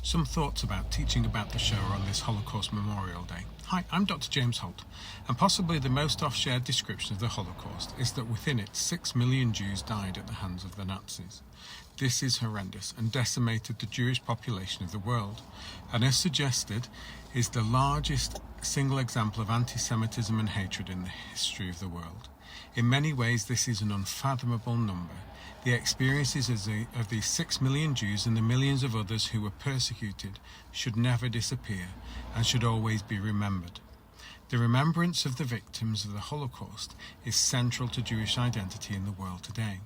Some thoughts about teaching about the Shoah on this Holocaust Memorial Day. Hi, I'm Dr. James Holt, and possibly the most oft-shared description of the Holocaust is that within it 6 million Jews died at the hands of the Nazis. This is horrendous and decimated the Jewish population of the world, and as suggested, is the largest single example of anti-Semitism and hatred in the history of the world. In many ways, this is an unfathomable number. The experiences of these 6 million Jews and the millions of others who were persecuted should never disappear and should always be remembered. The remembrance of the victims of the Holocaust is central to Jewish identity in the world today.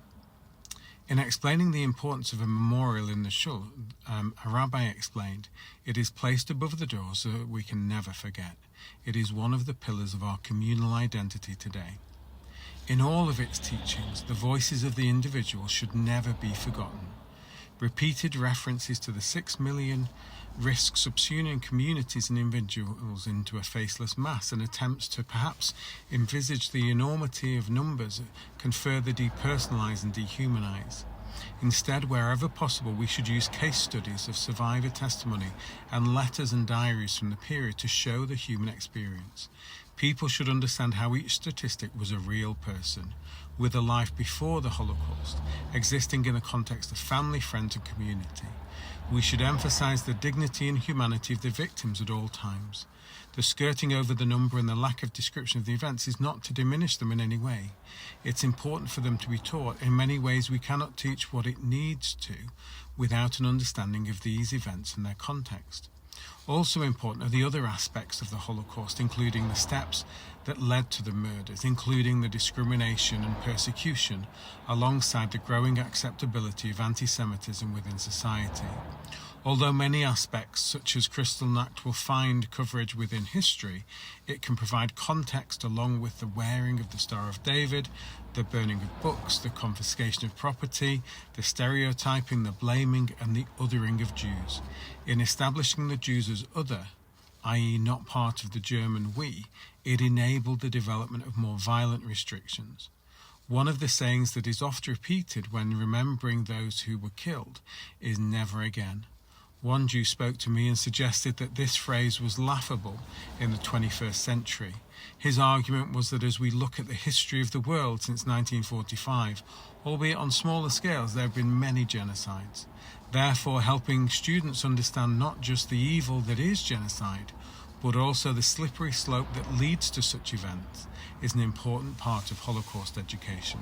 In explaining the importance of a memorial in the shul, a rabbi explained, "It is placed above the door so that we can never forget. It is one of the pillars of our communal identity today." In all of its teachings, the voices of the individual should never be forgotten. Repeated references to the 6 million risk subsuming communities and individuals into a faceless mass and attempts to perhaps envisage the enormity of numbers can further depersonalize and dehumanize. Instead, wherever possible, we should use case studies of survivor testimony and letters and diaries from the period to show the human experience. People should understand how each statistic was a real person, with a life before the Holocaust, existing in the context of family, friends, and community. We should emphasize the dignity and humanity of the victims at all times. The skirting over the number and the lack of description of the events is not to diminish them in any way. It's important for them to be taught. In many ways, we cannot teach what it needs to without an understanding of these events and their context. Also important are the other aspects of the Holocaust, including the steps that led to the murders, including the discrimination and persecution, alongside the growing acceptability of anti-Semitism within society. Although many aspects, such as Kristallnacht, will find coverage within history, it can provide context along with the wearing of the Star of David, the burning of books, the confiscation of property, the stereotyping, the blaming, and the othering of Jews. In establishing the Jews as other, i.e. not part of the German we, it enabled the development of more violent restrictions. One of the sayings that is oft repeated when remembering those who were killed is "never again." One Jew spoke to me and suggested that this phrase was laughable in the 21st century. His argument was that as we look at the history of the world since 1945, albeit on smaller scales, there have been many genocides. Therefore, helping students understand not just the evil that is genocide, but also the slippery slope that leads to such events is an important part of Holocaust education.